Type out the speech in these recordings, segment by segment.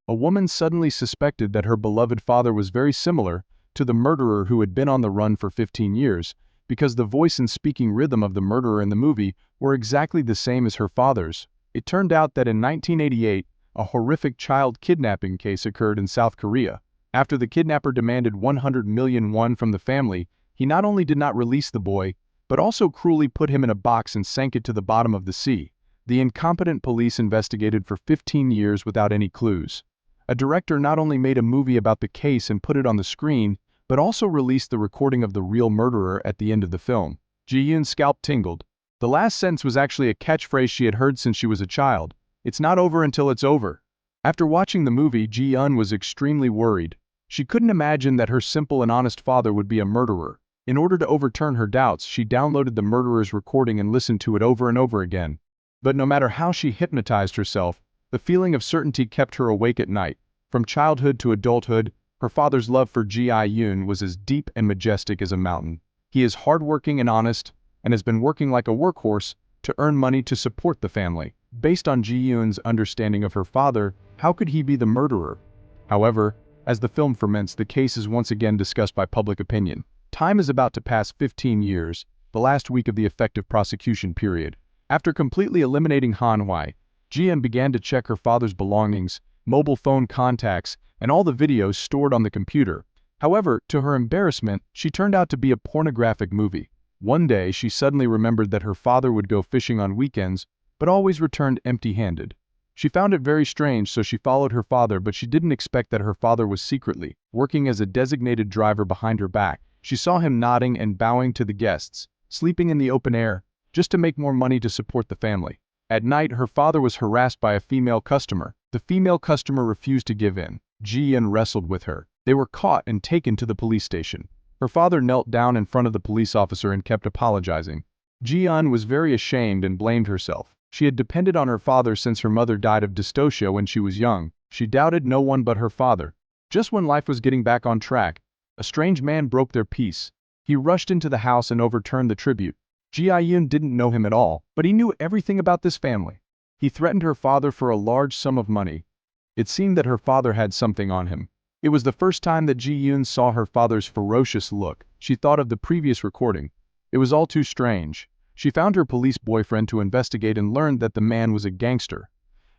A woman suddenly suspected that her beloved father was very similar to the murderer who had been on the run for 15 years, because the voice and speaking rhythm of the murderer in the movie were exactly the same as her father's. It turned out that in 1988, a horrific child kidnapping case occurred in South Korea. After the kidnapper demanded 100 million won from the family, he not only did not release the boy, but also cruelly put him in a box and sank it to the bottom of the sea. The incompetent police investigated for 15 years without any clues. A director not only made a movie about the case and put it on the screen, but also released the recording of the real murderer at the end of the film. Ji-yoon's scalp tingled. The last sentence was actually a catchphrase she had heard since she was a child. It's not over until it's over. After watching the movie, Ji-yoon was extremely worried. She couldn't imagine that her simple and honest father would be a murderer. In order to overturn her doubts, she downloaded the murderer's recording and listened to it over and over again. But no matter how she hypnotized herself, the feeling of certainty kept her awake at night. From childhood to adulthood, her father's love for Ji-yoon was as deep and majestic as a mountain. He is hardworking and honest, and has been working like a workhorse to earn money to support the family. Based on Ji-yoon's understanding of her father, how could he be the murderer? However, as the film ferments, the case is once again discussed by public opinion. Time is about to pass 15 years, the last week of the effective prosecution period. After completely eliminating Han-hwi, Ji-yoon began to check her father's belongings, mobile phone contacts, and all the videos stored on the computer. However, to her embarrassment, she turned out to be a pornographic movie. One day, she suddenly remembered that her father would go fishing on weekends, but always returned empty-handed. She found it very strange, so she followed her father, but she didn't expect that her father was secretly working as a designated driver behind her back. She saw him nodding and bowing to the guests, sleeping in the open air, just to make more money to support the family. At night, her father was harassed by a female customer. The female customer refused to give in. Ji-yoon wrestled with her. They were caught and taken to the police station. Her father knelt down in front of the police officer and kept apologizing. Ji-yoon was very ashamed and blamed herself. She had depended on her father since her mother died of dystocia when she was young. She doubted no one but her father. Just when life was getting back on track, a strange man broke their peace. He rushed into the house and overturned the tribute. Ji-yoon didn't know him at all, but he knew everything about this family. He threatened her father for a large sum of money. It seemed that her father had something on him. It was the first time that Ji-yoon saw her father's ferocious look. She thought of the previous recording. It was all too strange. She found her police boyfriend to investigate and learned that the man was a gangster.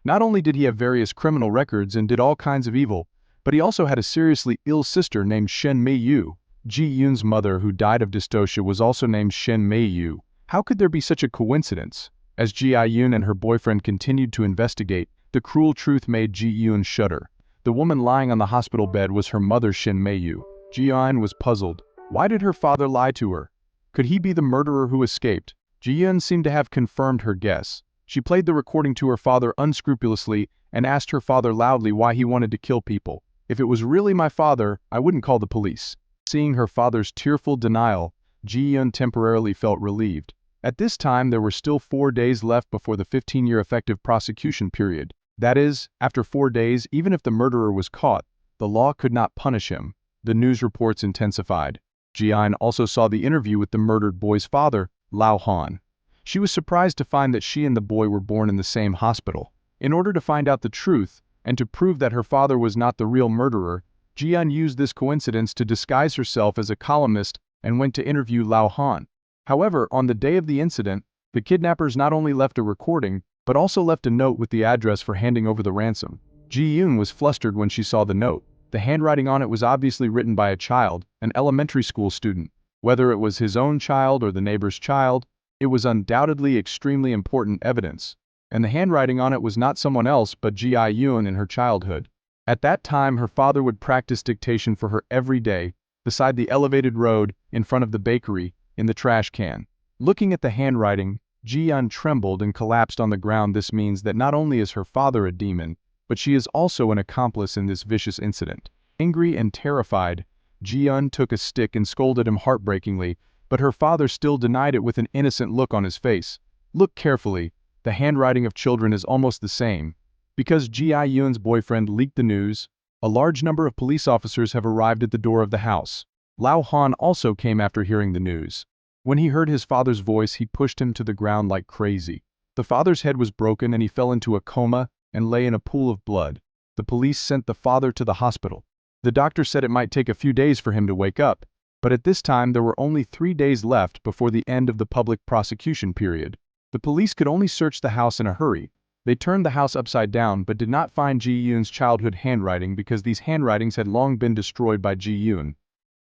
Not only did he have various criminal records and did all kinds of evil, but he also had a seriously ill sister named Shin Mei-yu. Ji-yoon's mother, who died of dystocia, was also named Shin Mei-yu. How could there be such a coincidence? As Ji-yoon and her boyfriend continued to investigate, the cruel truth made Ji-yoon shudder. The woman lying on the hospital bed was her mother, Shin Mei-yu. Ji-yoon was puzzled. Why did her father lie to her? Could he be the murderer who escaped? Ji-yoon seemed to have confirmed her guess. She played the recording to her father unscrupulously and asked her father loudly why he wanted to kill people. If it was really my father, I wouldn't call the police. Seeing her father's tearful denial, Ji-yoon temporarily felt relieved. At this time, there were still 4 days left before the 15-year effective prosecution period. That is, after 4 days, even if the murderer was caught, the law could not punish him. The news reports intensified. Ji-yoon also saw the interview with the murdered boy's father, Lao Han. She was surprised to find that she and the boy were born in the same hospital. In order to find out the truth, and to prove that her father was not the real murderer, Ji-yoon used this coincidence to disguise herself as a columnist and went to interview Lao Han. However, on the day of the incident, the kidnappers not only left a recording, but also left a note with the address for handing over the ransom. Ji-yoon was flustered when she saw the note. The handwriting on it was obviously written by a child, an elementary school student. Whether it was his own child or the neighbor's child, it was undoubtedly extremely important evidence. And the handwriting on it was not someone else but Ji-yoon in her childhood. At that time, her father would practice dictation for her every day, beside the elevated road, in front of the bakery, in the trash can. Looking at the handwriting, Ji-yoon trembled and collapsed on the ground. This means that not only is her father a demon, but she is also an accomplice in this vicious incident. Angry and terrified, Ji-yoon took a stick and scolded him heartbreakingly, but her father still denied it with an innocent look on his face. Look carefully, the handwriting of children is almost the same. Because Ji-yoon's boyfriend leaked the news, a large number of police officers have arrived at the door of the house. Lao Han also came after hearing the news. When he heard his father's voice, he pushed him to the ground like crazy. The father's head was broken and he fell into a coma and lay in a pool of blood. The police sent the father to the hospital. The doctor said it might take a few days for him to wake up, but at this time there were only 3 days left before the end of the public prosecution period. The police could only search the house in a hurry. They turned the house upside down but did not find Ji-yoon's childhood handwriting because these handwritings had long been destroyed by Ji-yoon.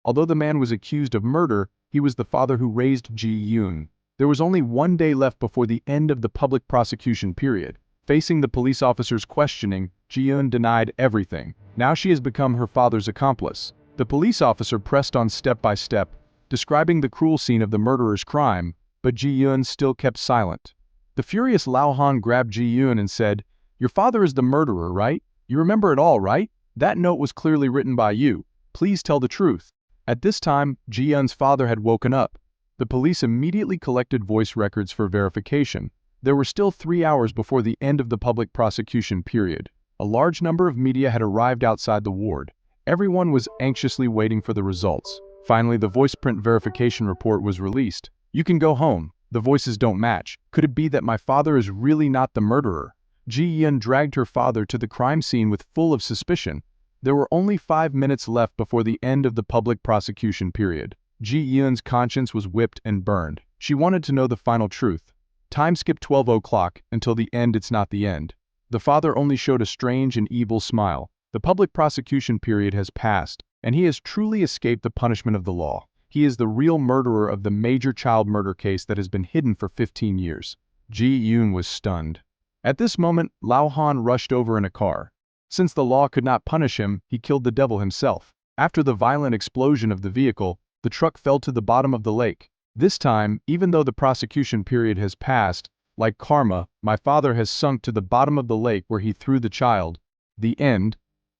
Although the man was accused of murder, he was the father who raised Ji-yoon. There was only 1 day left before the end of the public prosecution period. Facing the police officer's questioning, Ji-yoon denied everything. Now she has become her father's accomplice. The police officer pressed on step by step, describing the cruel scene of the murderer's crime, but Ji-yoon still kept silent. The furious Lao Han grabbed Ji-yoon and said, "Your father is the murderer, right? You remember it all, right? That note was clearly written by you. Please tell the truth." At this time, Ji-yoon's father had woken up. The police immediately collected voice records for verification. There were still 3 hours before the end of the public prosecution period. A large number of media had arrived outside the ward. Everyone was anxiously waiting for the results. Finally, the voice print verification report was released. "You can go home. The voices don't match. Could it be that my father is really not the murderer?" Ji-yoon dragged her father to the crime scene with full of suspicion. There were only 5 minutes left before the end of the public prosecution period. Ji-yoon's conscience was whipped and burned. She wanted to know the final truth. Time skipped 12 o'clock until the end. It's not the end. The father only showed a strange and evil smile. The public prosecution period has passed, and he has truly escaped the punishment of the law. He is the real murderer of the major child murder case that has been hidden for 15 years. Ji-yoon was stunned. At this moment, Lao Han rushed over in a car. Since the law could not punish him, he killed the devil himself. After the violent explosion of the vehicle, the truck fell to the bottom of the lake. This time, even though the prosecution period has passed, like karma, my father has sunk to the bottom of the lake where he threw the child. The end.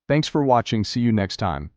Thanks for watching. See you next time.